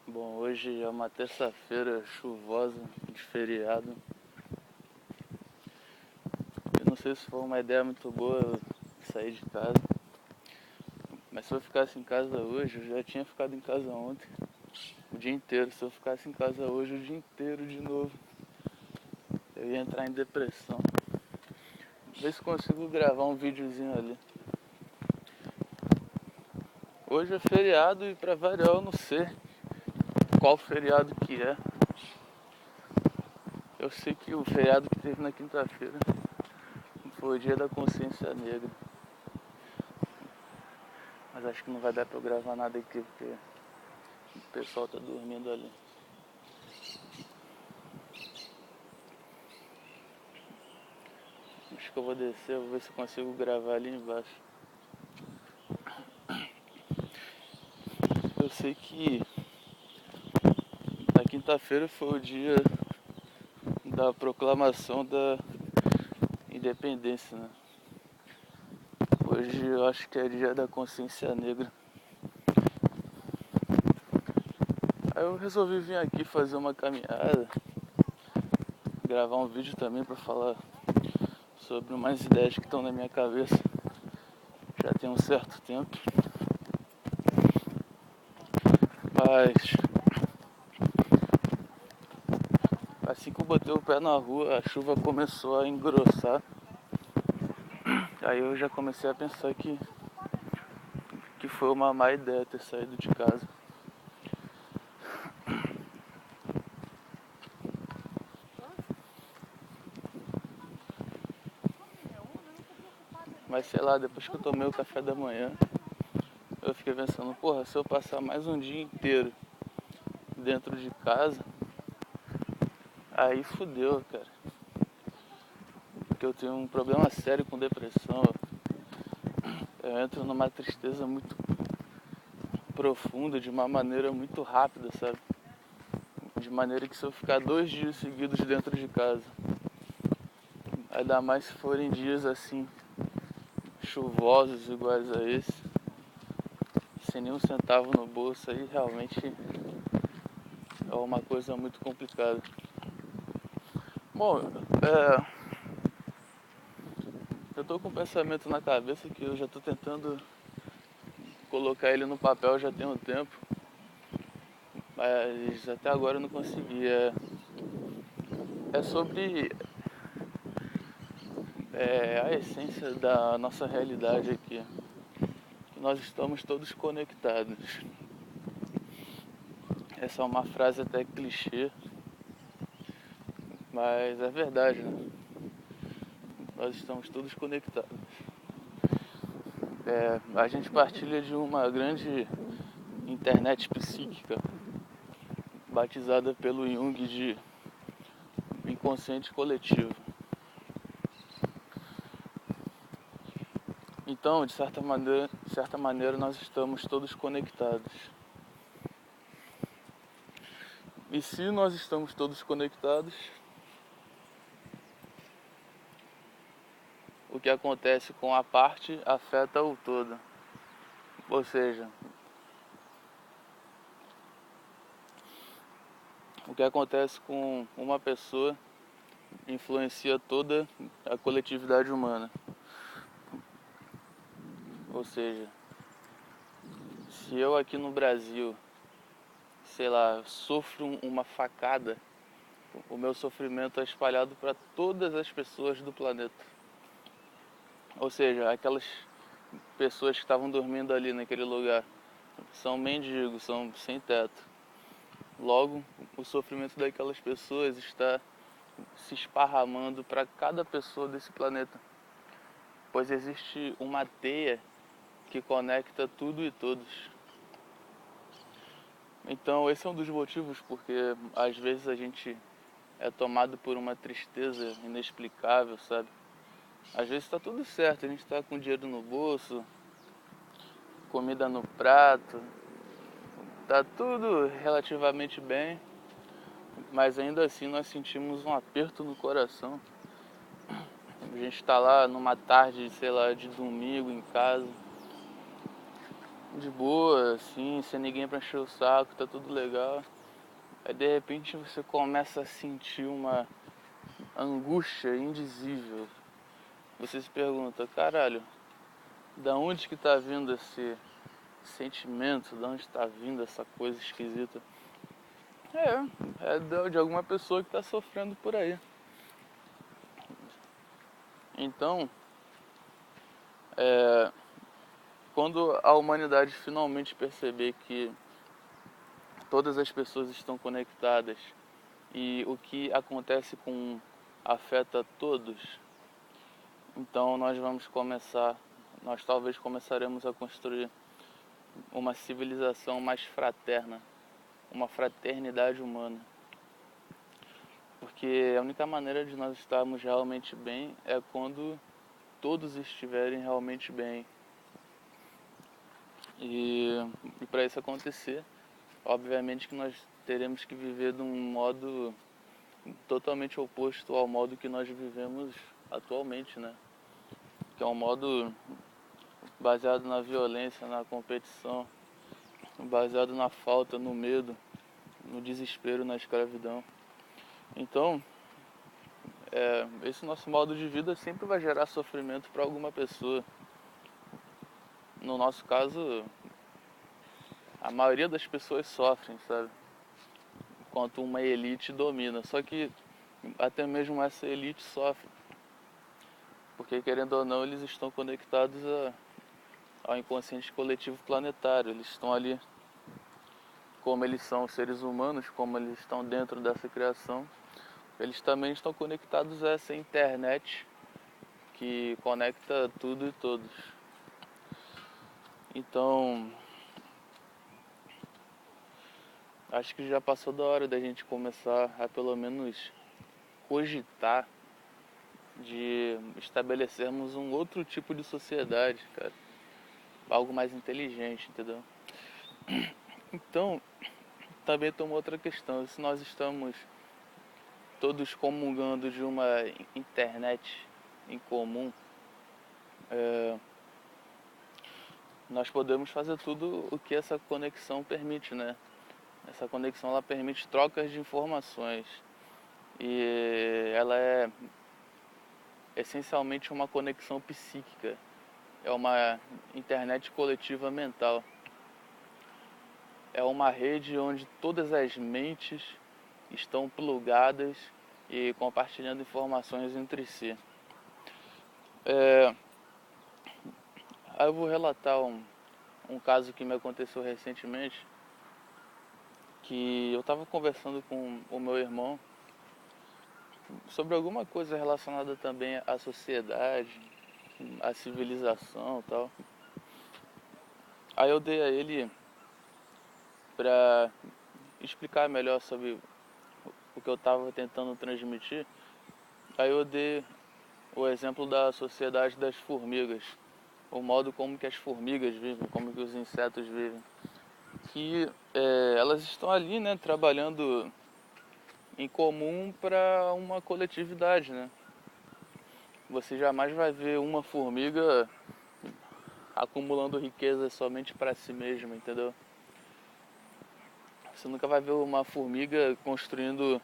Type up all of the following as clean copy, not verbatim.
Bom, hoje é uma terça-feira chuvosa, de feriado. Eu não sei se foi uma ideia muito boa eu sair de casa, mas se eu ficasse em casa hoje, eu já tinha ficado em casa ontem, o dia inteiro. Se eu ficasse em casa hoje o dia inteiro de novo, eu ia entrar em depressão. Vê se consigo gravar um videozinho ali. Hoje é feriado e pra variar eu não sei qual feriado que é. Eu sei que o feriado que teve na quinta-feira foi o dia da consciência negra. Mas acho que não vai dar pra eu gravar nada aqui porque o pessoal tá dormindo ali. Acho que eu vou descer, vou ver se eu consigo gravar ali embaixo. Eu sei que na quinta-feira foi o dia da proclamação da independência, né? Hoje eu acho que é dia da consciência negra. Aí eu resolvi vir aqui fazer uma caminhada, gravar um vídeo também pra falar sobre umas ideias que estão na minha cabeça já tem um certo tempo. Mas assim que eu botei o pé na rua, a chuva começou a engrossar. Aí eu já comecei a pensar que foi uma má ideia ter saído de casa. Mas sei lá, depois que eu tomei o café da manhã, eu fiquei pensando, porra, se eu passar mais um dia inteiro dentro de casa, aí fudeu, cara. Porque eu tenho um problema sério com depressão. Eu entro numa tristeza muito profunda, de uma maneira muito rápida, sabe? De maneira que se eu ficar 2 dias seguidos dentro de casa, ainda mais se forem dias assim, chuvosos iguais a esse, sem nenhum centavo no bolso, aí realmente é uma coisa muito complicada. Bom, eu tô com um pensamento na cabeça que eu já tô tentando colocar ele no papel já tem um tempo, mas até agora eu não consegui. É sobre a essência da nossa realidade aqui. Que nós estamos todos conectados. Essa é uma frase até clichê, mas é verdade, né? Nós estamos todos conectados. A gente partilha de uma grande internet psíquica, batizada pelo Jung de inconsciente coletivo. Então, de certa maneira, nós estamos todos conectados. E se nós estamos todos conectados, o que acontece com a parte afeta o todo. Ou seja, o que acontece com uma pessoa influencia toda a coletividade humana. Ou seja, se eu aqui no Brasil, sei lá, sofro uma facada, o meu sofrimento é espalhado para todas as pessoas do planeta. Ou seja, aquelas pessoas que estavam dormindo ali naquele lugar são mendigos, são sem teto. Logo, o sofrimento daquelas pessoas está se esparramando para cada pessoa desse planeta, pois existe uma teia que conecta tudo e todos. Então esse é um dos motivos porque às vezes a gente é tomado por uma tristeza inexplicável, sabe? Às vezes está tudo certo, a gente está com dinheiro no bolso, comida no prato, tá tudo relativamente bem, mas ainda assim nós sentimos um aperto no coração. A gente está lá numa tarde, sei lá, de domingo em casa, de boa, assim, sem ninguém pra encher o saco, tá tudo legal. Aí de repente você começa a sentir uma angústia indizível. Você se pergunta, caralho, da onde que tá vindo esse sentimento, da onde tá vindo essa coisa esquisita? É de alguma pessoa que tá sofrendo por aí. Então, quando a humanidade finalmente perceber que todas as pessoas estão conectadas e o que acontece com um afeta todos, então nós talvez começaremos a construir uma civilização mais fraterna, uma fraternidade humana. Porque a única maneira de nós estarmos realmente bem é quando todos estiverem realmente bem. E para isso acontecer, obviamente que nós teremos que viver de um modo totalmente oposto ao modo que nós vivemos atualmente, né? Que é um modo baseado na violência, na competição, baseado na falta, no medo, no desespero, na escravidão. Então, esse nosso modo de vida sempre vai gerar sofrimento para alguma pessoa. No nosso caso, a maioria das pessoas sofrem, sabe? Enquanto uma elite domina. Só que até mesmo essa elite sofre. Porque, querendo ou não, eles estão conectados ao inconsciente coletivo planetário. Eles estão ali, como eles são seres humanos, como eles estão dentro dessa criação, eles também estão conectados a essa internet que conecta tudo e todos. Então, acho que já passou da hora da gente começar a pelo menos cogitar de estabelecermos um outro tipo de sociedade, cara. Algo mais inteligente, entendeu? Então, também tem uma outra questão. Se nós estamos todos comungando de uma internet em comum, nós podemos fazer tudo o que essa conexão permite, né? Essa conexão ela permite trocas de informações e ela é essencialmente uma conexão psíquica, é uma internet coletiva mental, é uma rede onde todas as mentes estão plugadas e compartilhando informações entre si. Aí eu vou relatar um caso que me aconteceu recentemente, que eu estava conversando com o meu irmão sobre alguma coisa relacionada também à sociedade, à civilização e tal. Aí eu dei a ele para explicar melhor sobre o que eu estava tentando transmitir. Aí eu dei o exemplo da sociedade das formigas, o modo como que as formigas vivem, como que os insetos vivem. Que elas estão ali, né, trabalhando em comum para uma coletividade, né? Você jamais vai ver uma formiga acumulando riqueza somente para si mesma, entendeu? Você nunca vai ver uma formiga construindo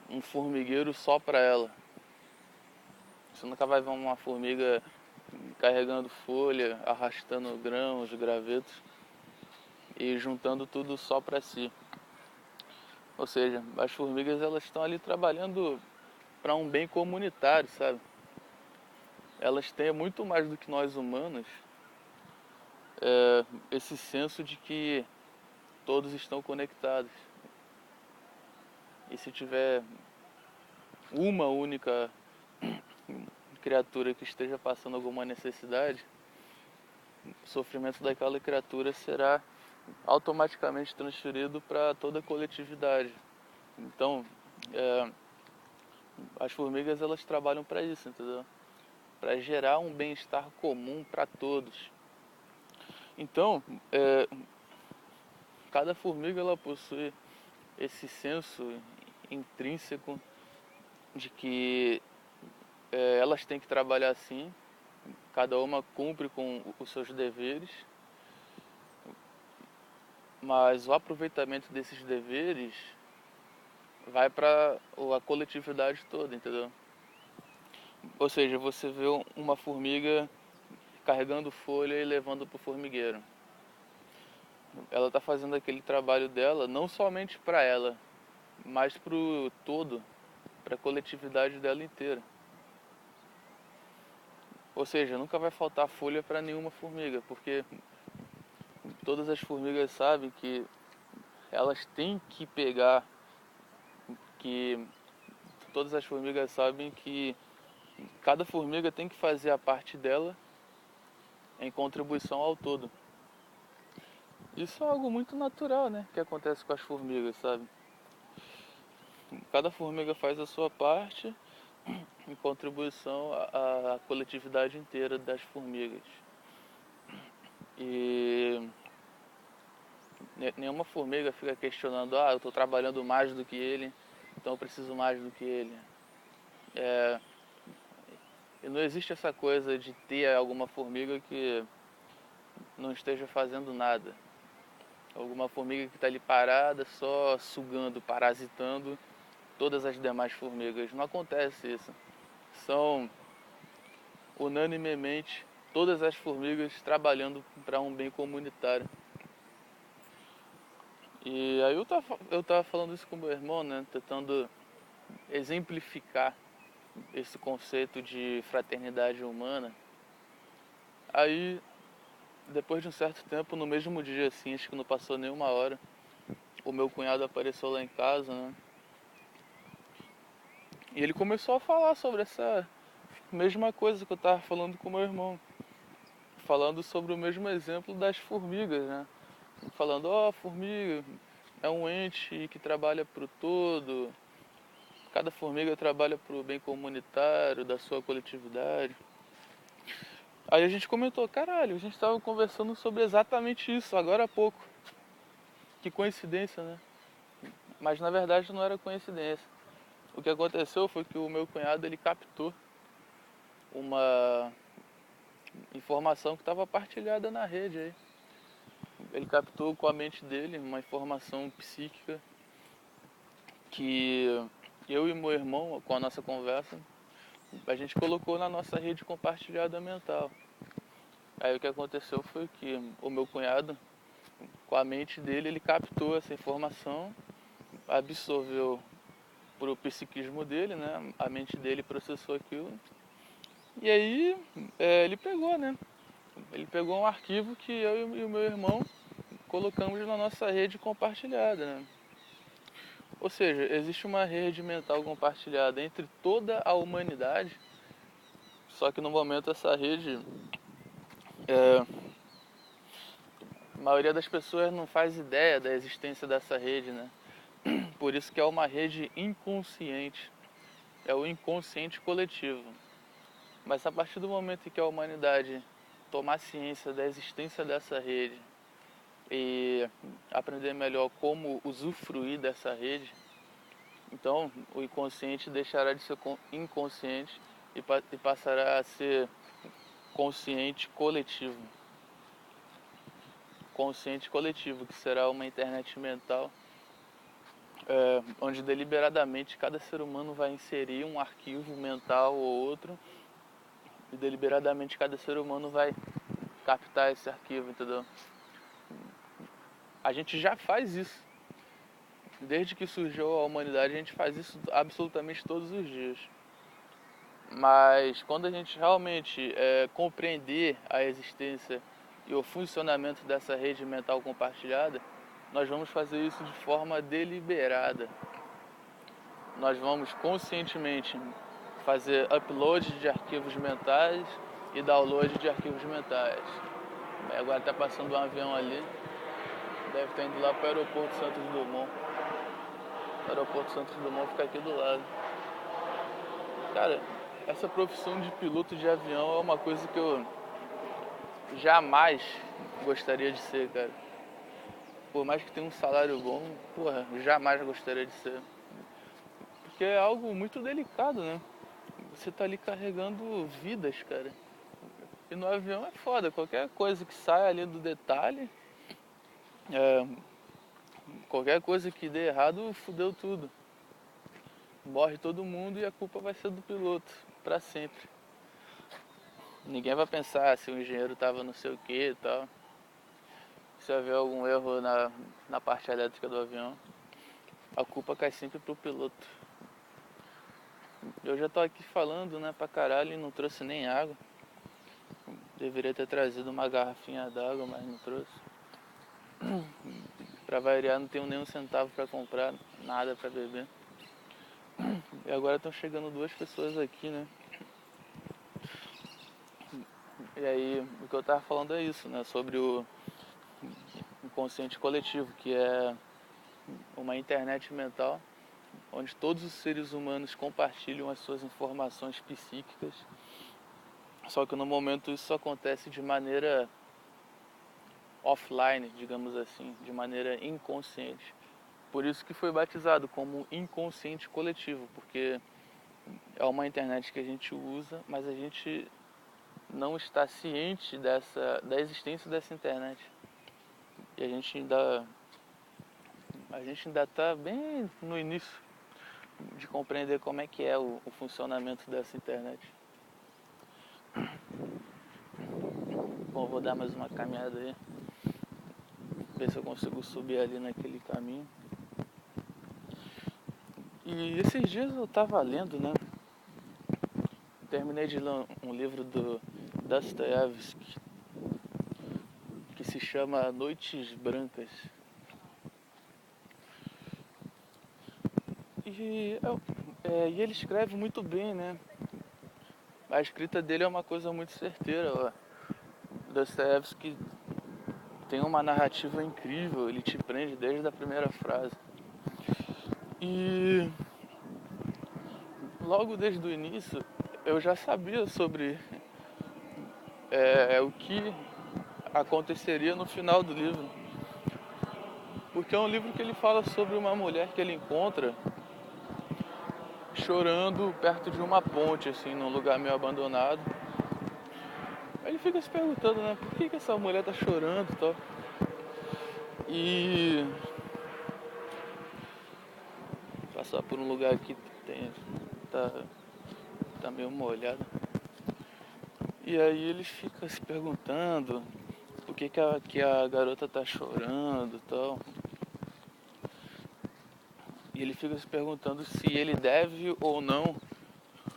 um formigueiro só para ela. Você nunca vai ver uma formiga carregando folha, arrastando grãos, gravetos e juntando tudo só para si. Ou seja, as formigas elas estão ali trabalhando para um bem comunitário, sabe? Elas têm muito mais do que nós humanos esse senso de que todos estão conectados. E se tiver uma única criatura que esteja passando alguma necessidade, o sofrimento daquela criatura será automaticamente transferido para toda a coletividade. Então, as formigas elas trabalham para isso, entendeu? Para gerar um bem-estar comum para todos. Então, cada formiga ela possui esse senso intrínseco de que elas têm que trabalhar assim, cada uma cumpre com os seus deveres, mas o aproveitamento desses deveres vai para a coletividade toda, entendeu? Ou seja, você vê uma formiga carregando folha e levando para o formigueiro. Ela está fazendo aquele trabalho dela não somente para ela, mas para o todo, para a coletividade dela inteira. Ou seja, nunca vai faltar folha para nenhuma formiga, porque todas as formigas sabem que elas têm que pegar, que todas as formigas sabem que cada formiga tem que fazer a parte dela em contribuição ao todo. Isso é algo muito natural, né? Que acontece com as formigas, sabe? Cada formiga faz a sua parte em contribuição à coletividade inteira das formigas. E nenhuma formiga fica questionando, eu estou trabalhando mais do que ele, então eu preciso mais do que ele. E não existe essa coisa de ter alguma formiga que não esteja fazendo nada. Alguma formiga que está ali parada, só sugando, parasitando todas as demais formigas. Não acontece isso. São unanimemente todas as formigas trabalhando para um bem comunitário. E aí eu tava falando isso com meu irmão, né? Tentando exemplificar esse conceito de fraternidade humana. Aí, depois de um certo tempo, no mesmo dia assim, acho que não passou nenhuma hora, o meu cunhado apareceu lá em casa, né? E ele começou a falar sobre essa mesma coisa que eu tava falando com meu irmão. Falando sobre o mesmo exemplo das formigas, né? Falando, a formiga é um ente que trabalha pro todo, cada formiga trabalha pro bem comunitário, da sua coletividade. Aí a gente comentou, caralho, a gente tava conversando sobre exatamente isso agora há pouco. Que coincidência, né? Mas na verdade não era coincidência. O que aconteceu foi que o meu cunhado ele captou uma informação que estava partilhada na rede aí. Ele captou com a mente dele uma informação psíquica que eu e meu irmão, com a nossa conversa, a gente colocou na nossa rede compartilhada mental. Aí o que aconteceu foi que o meu cunhado, com a mente dele, ele captou essa informação, absorveu pro psiquismo dele, né? A mente dele processou aquilo. E aí ele pegou, né? Ele pegou um arquivo que eu e o meu irmão colocamos na nossa rede compartilhada, né? Ou seja, existe uma rede mental compartilhada entre toda a humanidade, só que no momento essa rede, a maioria das pessoas não faz ideia da existência dessa rede, né? Por isso que é uma rede inconsciente, é o inconsciente coletivo. Mas a partir do momento em que a humanidade tomar ciência da existência dessa rede e aprender melhor como usufruir dessa rede, então o inconsciente deixará de ser inconsciente e passará a ser consciente coletivo. Consciente coletivo, que será uma internet mental onde deliberadamente cada ser humano vai inserir um arquivo mental ou outro e deliberadamente cada ser humano vai captar esse arquivo, entendeu? A gente já faz isso. Desde que surgiu a humanidade, a gente faz isso absolutamente todos os dias. Mas quando a gente realmente compreender a existência e o funcionamento dessa rede mental compartilhada, nós vamos fazer isso de forma deliberada. Nós vamos conscientemente fazer upload de arquivos mentais e download de arquivos mentais. Agora está passando um avião ali, deve estar indo lá para o aeroporto Santos Dumont. O aeroporto Santos Dumont fica aqui do lado. Cara, essa profissão de piloto de avião é uma coisa que eu jamais gostaria de ser, cara. Por mais que tenha um salário bom, porra, jamais gostaria de ser. Porque é algo muito delicado, né? Você tá ali carregando vidas, cara. E no avião é foda, qualquer coisa que saia ali do detalhe qualquer coisa que dê errado, fudeu tudo. Morre todo mundo e a culpa vai ser do piloto, pra sempre. Ninguém vai pensar se o engenheiro tava não sei o que e tal. Se haver algum erro na parte elétrica do avião, a culpa cai sempre pro piloto. Eu já tô aqui falando, né, pra caralho, e não trouxe nem água. Deveria ter trazido uma garrafinha d'água, mas não trouxe. Pra variar, não tenho nem um centavo pra comprar, nada pra beber. E agora estão chegando 2 pessoas aqui, né? E aí, o que eu tava falando é isso, né? Sobre o inconsciente coletivo, que é uma internet mental onde todos os seres humanos compartilham as suas informações psíquicas. Só que no momento isso acontece de maneira offline, digamos assim, de maneira inconsciente. Por isso que foi batizado como inconsciente coletivo, porque é uma internet que a gente usa, mas a gente não está ciente da existência dessa internet. E a gente ainda está bem no início de compreender como é que é o funcionamento dessa internet. Bom, vou dar mais uma caminhada aí, ver se eu consigo subir ali naquele caminho. E esses dias eu estava lendo, né? Terminei de ler um livro do Dostoiévski que se chama Noites Brancas. E ele escreve muito bem, né? A escrita dele é uma coisa muito certeira. Dostoiévski tem uma narrativa incrível, ele te prende desde a primeira frase. E logo desde o início eu já sabia sobre o que aconteceria no final do livro. Porque é um livro que ele fala sobre uma mulher que ele encontra chorando perto de uma ponte, assim, num lugar meio abandonado. Aí ele fica se perguntando, né, por que essa mulher tá chorando e tal. E passar por um lugar aqui que tá meio molhado. E aí ele fica se perguntando por que a garota tá chorando e tal. E ele fica se perguntando se ele deve ou não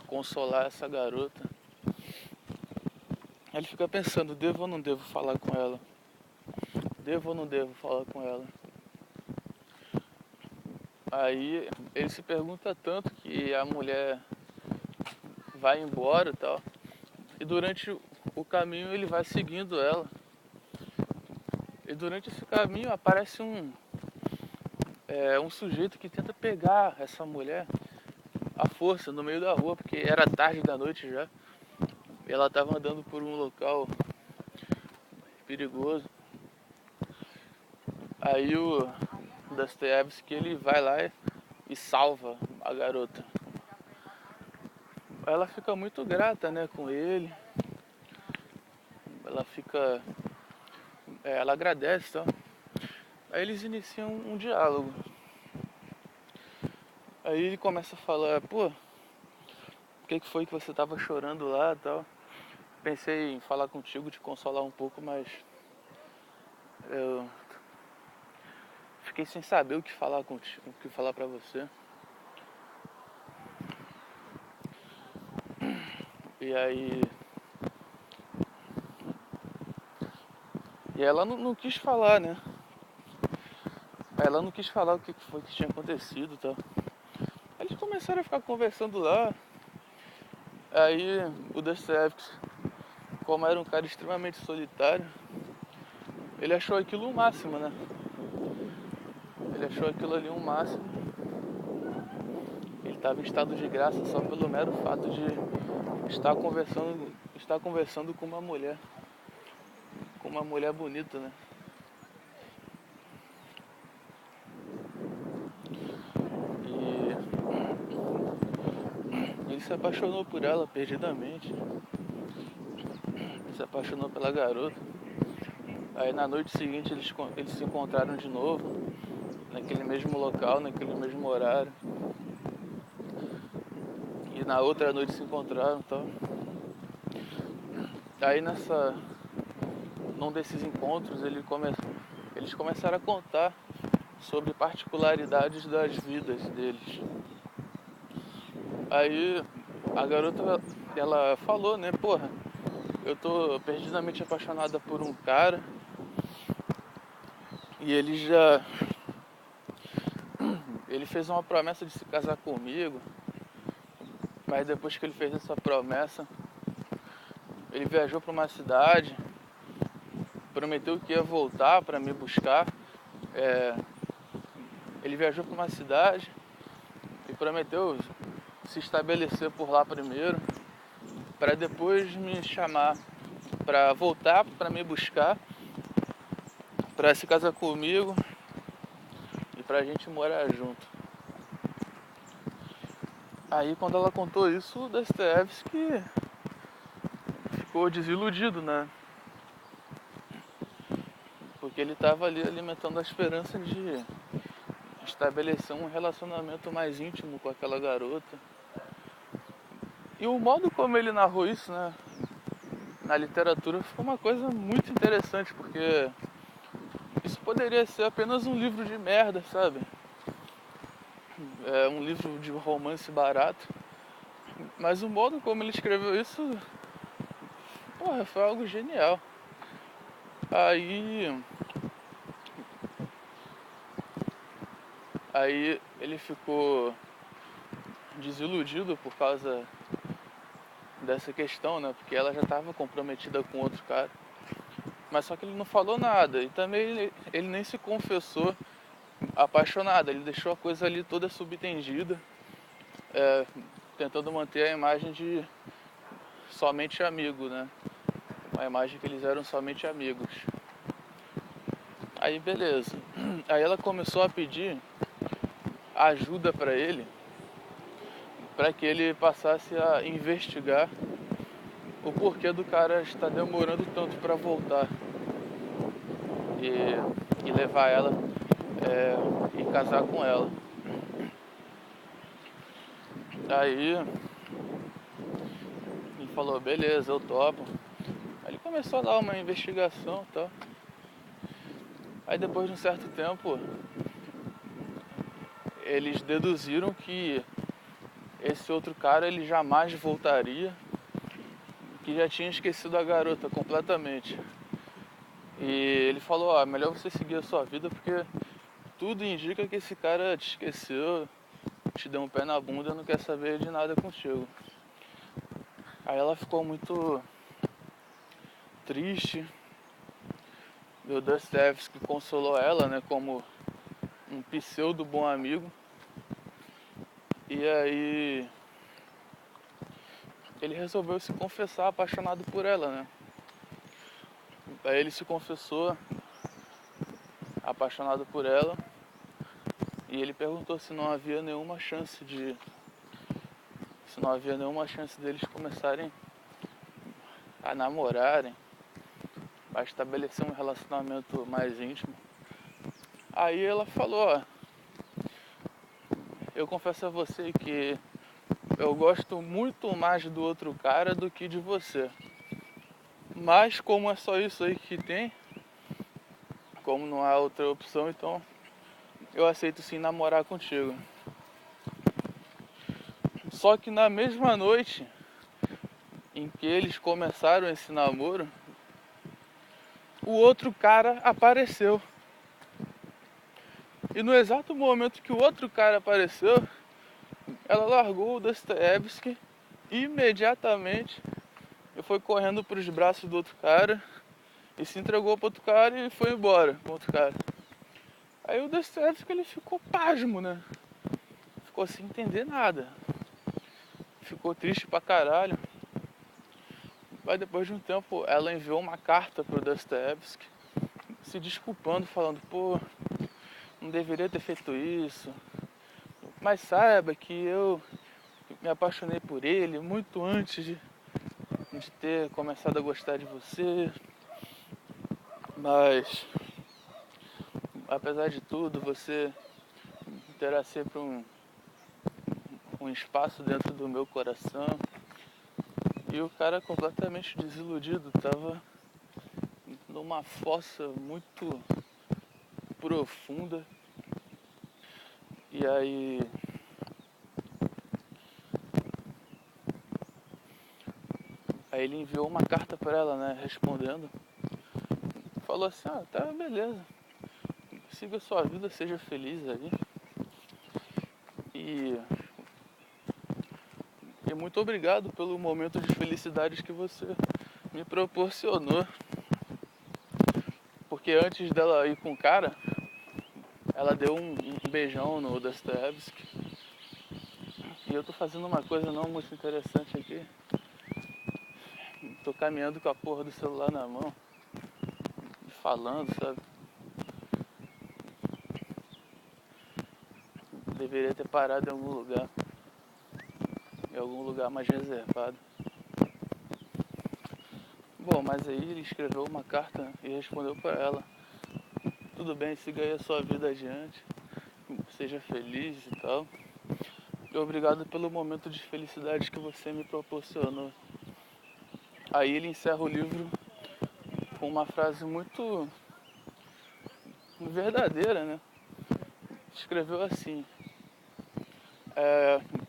consolar essa garota. Aí ele fica pensando, devo ou não devo falar com ela? Devo ou não devo falar com ela? Aí ele se pergunta tanto que a mulher vai embora e tal. E durante o caminho ele vai seguindo ela. E durante esse caminho aparece um sujeito que tenta pegar essa mulher à força no meio da rua, porque era tarde da noite já. E ela estava andando por um local perigoso. Aí o Dostoiévski ele vai lá e salva a garota. Ela fica muito grata, né, com ele. Ela agradece, tá? Aí eles iniciam um diálogo. Aí ele começa a falar, pô, o que foi que você tava chorando lá e tal? Pensei em falar contigo, te consolar um pouco, mas eu fiquei sem saber o que falar contigo, o que falar pra você. E aí ela não quis falar, né? Ela não quis falar o que foi que tinha acontecido e tal. Aí eles começaram a ficar conversando lá. Aí o Dostoiévski, como era um cara extremamente solitário, ele achou aquilo o máximo, né? Ele achou aquilo ali um máximo. Ele estava em estado de graça só pelo mero fato de estar conversando com uma mulher bonita, né? E ele se apaixonou por ela perdidamente. Ele se apaixonou pela garota. Aí na noite seguinte eles se encontraram de novo naquele mesmo local, naquele mesmo horário. E na outra noite se encontraram e tal. Aí num desses encontros eles começaram a contar sobre particularidades das vidas deles. Aí a garota, ela falou, né, porra, eu tô perdidamente apaixonada por um cara e ele fez uma promessa de se casar comigo, mas depois que ele fez essa promessa, ele viajou para uma cidade, prometeu que ia voltar para me buscar. Ele viajou para uma cidade e prometeu se estabelecer por lá primeiro, para depois me chamar para voltar para me buscar, para se casar comigo e pra gente morar junto. Aí quando ela contou isso, o Dostoiévski ficou desiludido, né? Porque ele estava ali alimentando a esperança de estabelecer um relacionamento mais íntimo com aquela garota. E o modo como ele narrou isso, né, na literatura, foi uma coisa muito interessante, porque isso poderia ser apenas um livro de merda, sabe? Um livro de romance barato. Mas o modo como ele escreveu isso, porra, foi algo genial. Aí ele ficou desiludido por causa dessa questão, né? Porque ela já estava comprometida com outro cara. Mas só que ele não falou nada. E também ele nem se confessou apaixonado. Ele deixou a coisa ali toda subtendida, tentando manter a imagem de somente amigo, né? Uma imagem que eles eram somente amigos. Aí beleza. Aí ela começou a pedir ajuda para ele, para que ele passasse a investigar o porquê do cara estar demorando tanto para voltar e levar ela e casar com ela. Aí ele falou, beleza, eu topo. Aí ele começou a dar uma investigação e tal. Aí depois de um certo tempo, eles deduziram que esse outro cara ele jamais voltaria, que já tinha esquecido a garota completamente. E ele falou, melhor você seguir a sua vida, porque tudo indica que esse cara te esqueceu, te deu um pé na bunda e não quer saber de nada contigo. Aí ela ficou muito triste. O Dostoiévski consolou ela, né, como um pseudo bom amigo. E aí ele resolveu se confessar apaixonado por ela, né? Aí ele se confessou apaixonado por ela e ele perguntou se não havia nenhuma chance deles começarem a namorarem, a estabelecer um relacionamento mais íntimo. Aí ela falou, eu confesso a você que eu gosto muito mais do outro cara do que de você. Mas como é só isso aí que tem, como não há outra opção, então eu aceito sim namorar contigo. Só que na mesma noite em que eles começaram esse namoro, o outro cara apareceu. E no exato momento que o outro cara apareceu, ela largou o Dostoiévski imediatamente e foi correndo para os braços do outro cara e se entregou para outro cara e foi embora com outro cara. Aí o Dostoiévski ele ficou pasmo, né? Ficou sem entender nada. Ficou triste pra caralho. Mas depois de um tempo ela enviou uma carta pro Dostoiévski se desculpando, falando, pô, não deveria ter feito isso, mas saiba que eu me apaixonei por ele muito antes de ter começado a gostar de você, mas apesar de tudo você terá sempre um espaço dentro do meu coração. E o cara completamente desiludido, tava numa fossa muito profunda. E aí ele enviou uma carta para ela, né, respondendo. Falou assim: ah, tá, beleza, siga a sua vida, seja feliz aí. E muito obrigado pelo momento de felicidade que você me proporcionou. Porque antes dela ir com o cara, ela deu um beijão no Dostoevsky. E eu tô fazendo uma coisa não muito interessante aqui. Tô caminhando com a porra do celular na mão, falando, sabe? Deveria ter parado em algum lugar mais reservado. Bom, mas aí ele escreveu uma carta e respondeu para ela: tudo bem, siga aí a sua vida adiante, seja feliz e tal. E obrigado pelo momento de felicidade que você me proporcionou. Aí ele encerra o livro com uma frase muito verdadeira, né? Escreveu assim: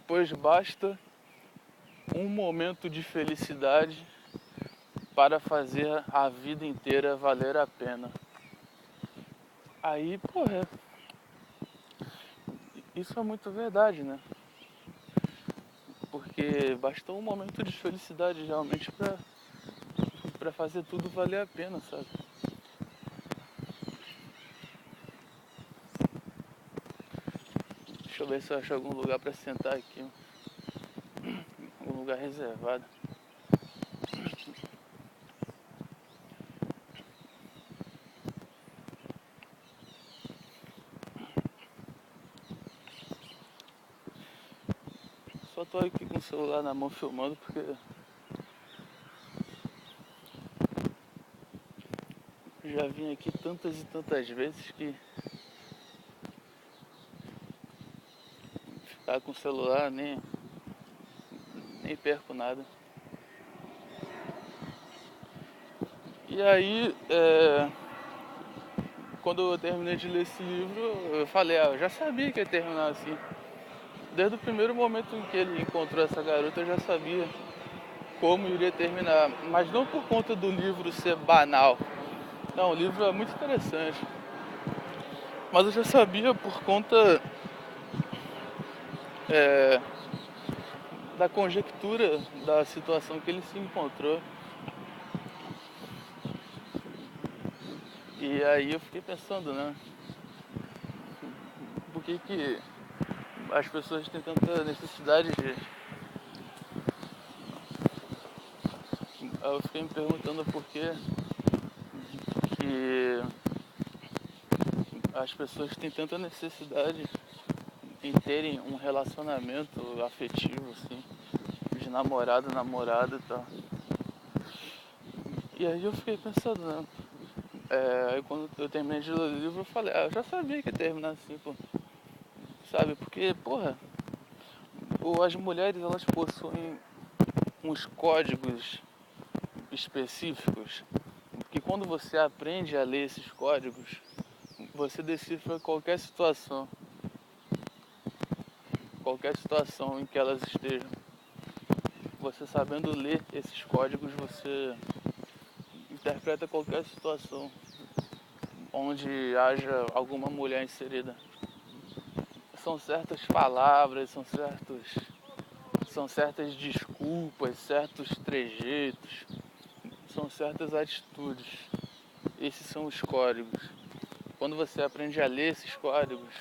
pois basta um momento de felicidade para fazer a vida inteira valer a pena. Aí, porra, isso é muito verdade, né? Porque bastou um momento de felicidade realmente pra fazer tudo valer a pena, sabe? Deixa eu ver se eu acho algum lugar pra sentar aqui. Um lugar reservado. Só tô aqui com o celular na mão filmando porque já vim aqui tantas e tantas vezes que ficar com o celular nem perco nada. E aí, quando eu terminei de ler esse livro, eu falei: eu já sabia que ia terminar assim. Desde o primeiro momento em que ele encontrou essa garota, eu já sabia como iria terminar. Mas não por conta do livro ser banal. Não, o livro é muito interessante. Mas eu já sabia por conta da conjectura da situação que ele se encontrou. E aí eu fiquei pensando, né? Por que as pessoas têm tanta necessidade de... Eu fiquei me perguntando por que as pessoas têm tanta necessidade em terem um relacionamento afetivo, assim, de namorada e tal. E aí eu fiquei pensando, né? Aí quando eu terminei de ler o livro, eu falei: eu já sabia que ia terminar assim, pô. Sabe? Porque, porra, as mulheres, elas possuem uns códigos específicos que quando você aprende a ler esses códigos, você decifra qualquer situação em que elas estejam. Você sabendo ler esses códigos, você interpreta qualquer situação onde haja alguma mulher inserida. São certas palavras, são certas desculpas, certos trejeitos, são certas atitudes. Esses são os códigos. Quando você aprende a ler esses códigos,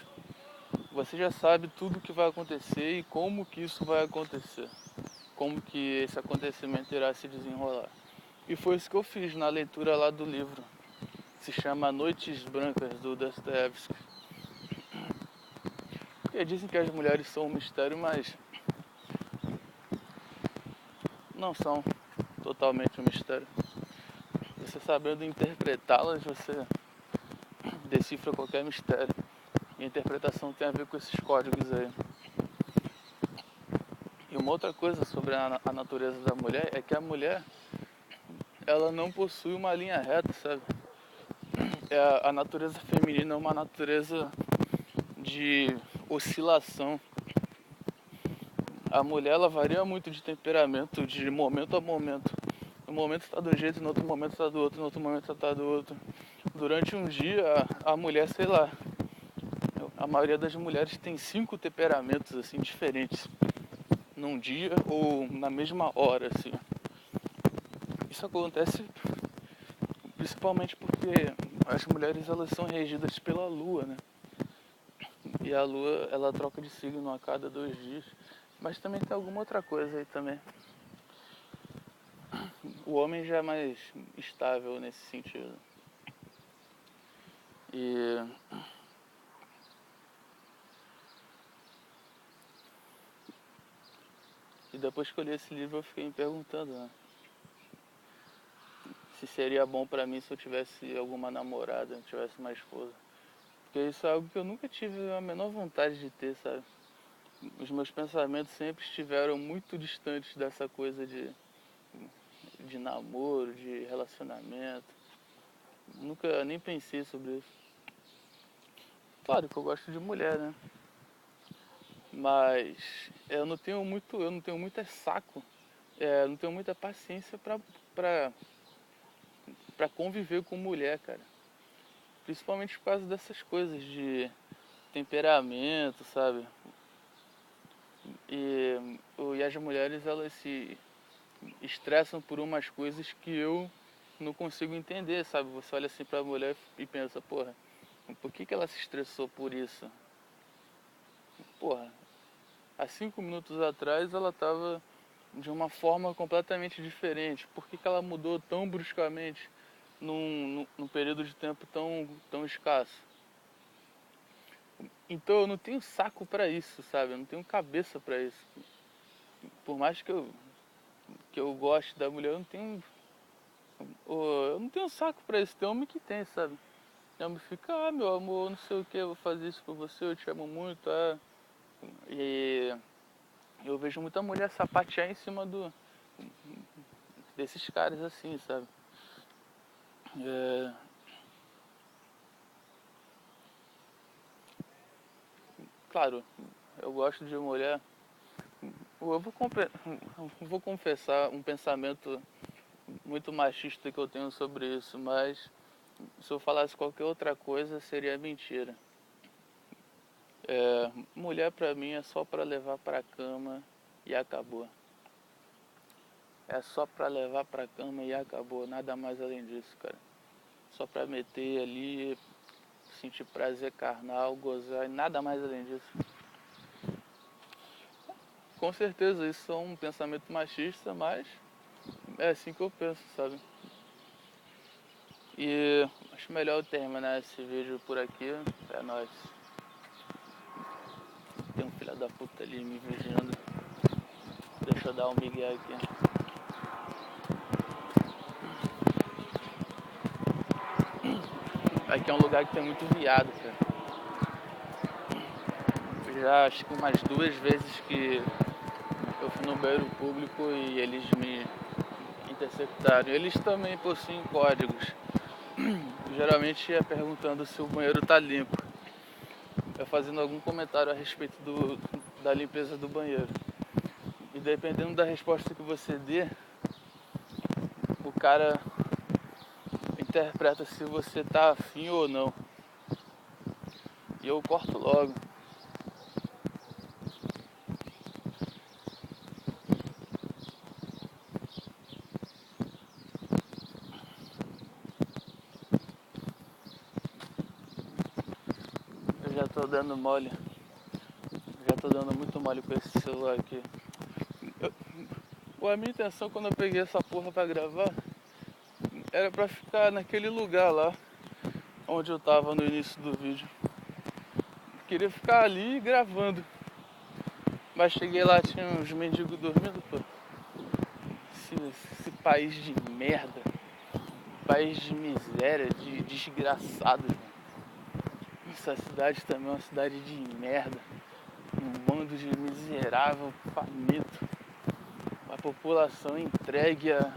você já sabe tudo o que vai acontecer e como que isso vai acontecer. Como que esse acontecimento irá se desenrolar. E foi isso que eu fiz na leitura lá do livro. Se chama Noites Brancas, do Dostoevsky. Porque dizem que as mulheres são um mistério, mas não são totalmente um mistério. Você sabendo interpretá-las, você decifra qualquer mistério. E a interpretação tem a ver com esses códigos aí. E uma outra coisa sobre a natureza da mulher é que a mulher, ela não possui uma linha reta, sabe? A natureza feminina é uma natureza de oscilação. A mulher, ela varia muito de temperamento, de momento a momento. No momento está de um jeito, no outro momento está do outro, no outro momento está do outro. Durante um dia, a mulher, sei lá, a maioria das mulheres tem 5 temperamentos assim diferentes num dia ou na mesma hora, assim. Isso acontece principalmente porque as mulheres, elas são regidas pela lua, né? E a lua, ela troca de signo a cada 2 dias. Mas também tem alguma outra coisa aí também. O homem já é mais estável nesse sentido. E depois que eu li esse livro eu fiquei me perguntando, né, se seria bom pra mim se eu tivesse alguma namorada, tivesse uma esposa. Porque isso é algo que eu nunca tive a menor vontade de ter, sabe? Os meus pensamentos sempre estiveram muito distantes dessa coisa de namoro, de relacionamento. Nunca nem pensei sobre isso. Claro que eu gosto de mulher, né? Mas eu não tenho muito saco, não tenho muita paciência pra conviver com mulher, cara. Principalmente por causa dessas coisas de temperamento, sabe? E as mulheres, elas se estressam por umas coisas que eu não consigo entender, sabe? Você olha assim pra mulher e pensa, porra, por que ela se estressou por isso? Porra, há 5 minutos atrás ela tava de uma forma completamente diferente. Por que ela mudou tão bruscamente num período de tempo tão escasso? Então eu não tenho saco pra isso, sabe? Eu não tenho cabeça pra isso. Por mais que eu goste da mulher, eu não tenho saco pra isso. Tem homem que tem, sabe? Tem homem que fica, meu amor, não sei o que, eu vou fazer isso por você, eu te amo muito, E eu vejo muita mulher sapatear em cima desses caras assim, sabe? É, claro, eu gosto de mulher. Eu vou confessar um pensamento muito machista que eu tenho sobre isso, mas se eu falasse qualquer outra coisa seria mentira. Mulher pra mim é só pra levar pra cama e acabou. É só pra levar pra cama e acabou, nada mais além disso, cara. Só pra meter ali, sentir prazer carnal, gozar e nada mais além disso. Com certeza isso é um pensamento machista, mas é assim que eu penso, sabe? E acho melhor eu terminar esse vídeo por aqui. É nóis. Tem um filho da puta ali me vigiando. Deixa eu dar um migué aqui. Aqui é um lugar que tem muito viado, cara. Já acho que umas 2 vezes que eu fui no banheiro público e eles me interceptaram. Eles também possuem códigos. Geralmente é perguntando se o banheiro tá limpo. É fazendo algum comentário a respeito da limpeza do banheiro. E dependendo da resposta que você dê, o cara interpreta se você tá afim ou não. E eu corto logo. Eu já tô dando mole. Já tô dando muito mole com esse celular aqui. A minha intenção quando eu peguei essa porra pra gravar era pra ficar naquele lugar lá onde eu tava no início do vídeo. Queria ficar ali gravando. Mas cheguei lá, tinha uns mendigos dormindo, pô. Esse país de merda. País de miséria, de desgraçados, mano. cidade também é uma cidade de merda. Um bando de miserável, faminto. A população entregue à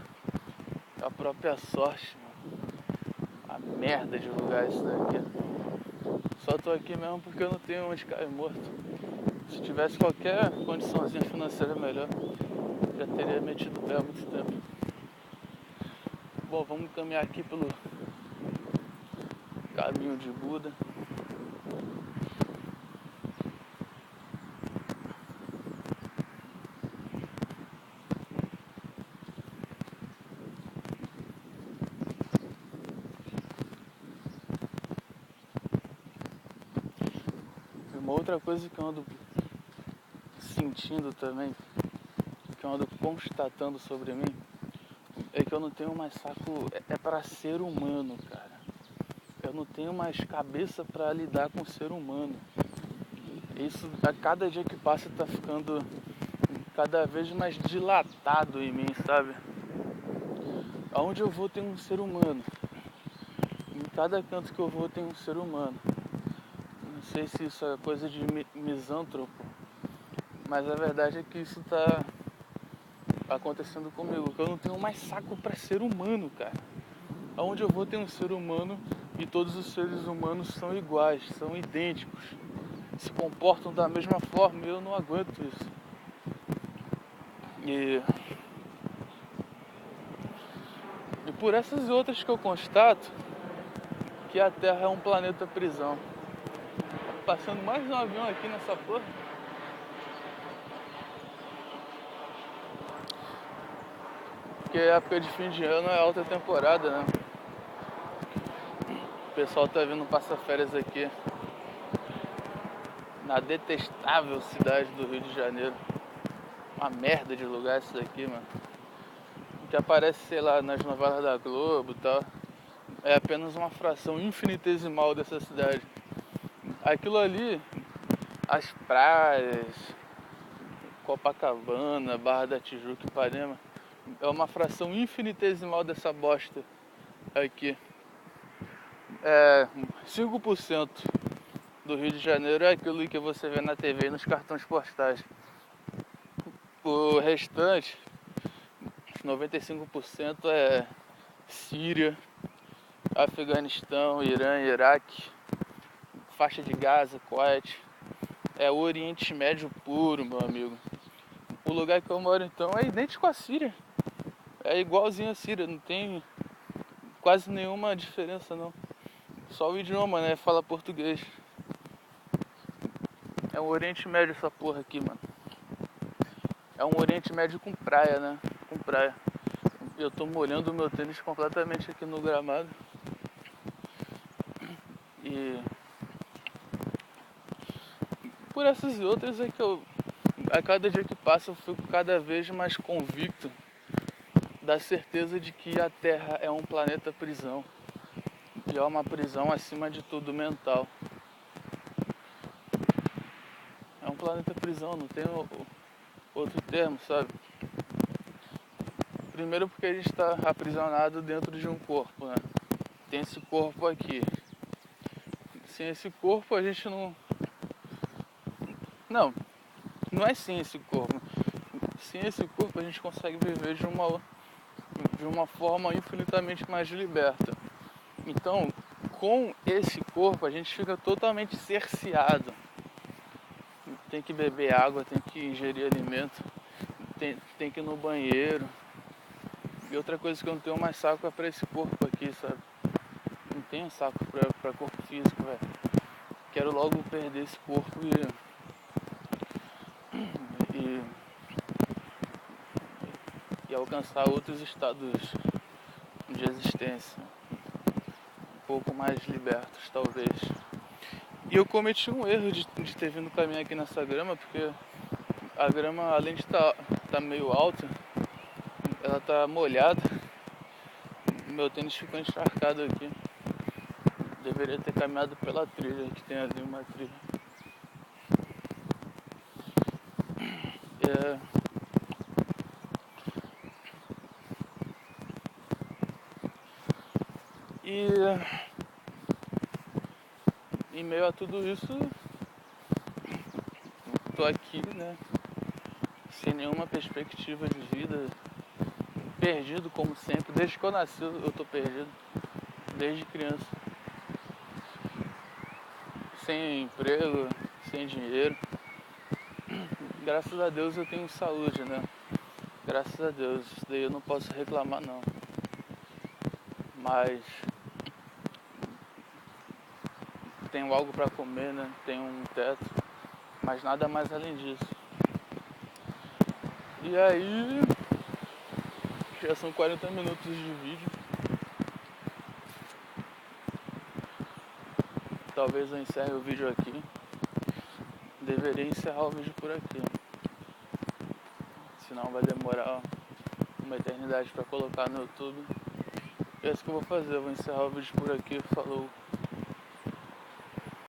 própria sorte, mano. A merda de lugar isso daqui. Só tô aqui mesmo porque eu não tenho onde cair morto. Se tivesse qualquer condiçãozinha financeira melhor, já teria metido o pé há muito tempo. Bom, vamos caminhar aqui pelo caminho de Buda. E uma outra coisa que eu ando sentindo também, que eu ando constatando sobre mim, é que eu não tenho mais saco, pra ser humano, cara. Eu não tenho mais cabeça pra lidar com o ser humano. Isso, a cada dia que passa, tá ficando cada vez mais dilatado em mim, sabe? Aonde eu vou tem um ser humano. Em cada canto que eu vou tem um ser humano. Não sei se isso é coisa de misântropo, mas a verdade é que isso tá acontecendo comigo, que eu não tenho mais saco pra ser humano, cara. Aonde eu vou tem um ser humano e todos os seres humanos são iguais, são idênticos, se comportam da mesma forma e eu não aguento isso. E por essas e outras que eu constato que a Terra é um planeta prisão. Passando mais um avião aqui nessa porra. Porque a época de fim de ano é alta temporada, né? O pessoal tá vindo passar férias aqui na detestável cidade do Rio de Janeiro. Uma merda de lugar isso daqui, mano. O que aparece, sei lá, nas novelas da Globo e tal, é apenas uma fração infinitesimal dessa cidade. Aquilo ali, as praias, Copacabana, Barra da Tijuca, Ipanema, é uma fração infinitesimal dessa bosta aqui. 5% do Rio de Janeiro é aquilo que você vê na TV e nos cartões postais. O restante, 95% é Síria, Afeganistão, Irã, Iraque, faixa de Gaza, Kuwait. É o Oriente Médio puro, meu amigo. O lugar que eu moro então é idêntico à Síria. É igualzinho à Síria, não tem quase nenhuma diferença não. Só o idioma, né? Fala português. É um Oriente Médio essa porra aqui, mano. É um Oriente Médio com praia, né? Com praia. Eu tô molhando o meu tênis completamente aqui no gramado. E por essas e outras é que a cada dia que passa eu fico cada vez mais convicto da certeza de que a Terra é um planeta prisão. E é uma prisão acima de tudo mental. É um planeta prisão, não tem outro termo, sabe? Primeiro porque a gente está aprisionado dentro de um corpo, né? Tem esse corpo aqui. Sem esse corpo a gente não... Não é sem esse corpo. Sem esse corpo a gente consegue viver de uma forma infinitamente mais liberta. Então, com esse corpo a gente fica totalmente cerceado. Tem que beber água, tem que ingerir alimento, tem que ir no banheiro. E outra coisa que eu não tenho mais saco é pra esse corpo aqui, sabe? Não tenho saco pra corpo físico, velho. Quero logo perder esse corpo e alcançar outros estados de existência um pouco mais libertos, talvez. E eu cometi um erro de ter vindo caminhar aqui nessa grama, porque a grama, além de tá meio alta, ela tá molhada. Meu tênis ficou encharcado aqui. Deveria ter caminhado pela trilha, que tem ali uma trilha. E meio a tudo isso, tô aqui, né? Sem nenhuma perspectiva de vida, perdido como sempre. Desde que eu nasci eu tô perdido, desde criança. Sem emprego, sem dinheiro. Graças a Deus eu tenho saúde, né? Graças a Deus, isso daí eu não posso reclamar não. Mas tenho algo pra comer, né? Tenho um teto, mas nada mais além disso. E aí, já são 40 minutos de vídeo. Talvez eu encerre o vídeo aqui. Deveria encerrar o vídeo por aqui. Senão vai demorar uma eternidade pra colocar no YouTube. É isso que eu vou fazer, eu vou encerrar o vídeo por aqui. Falou!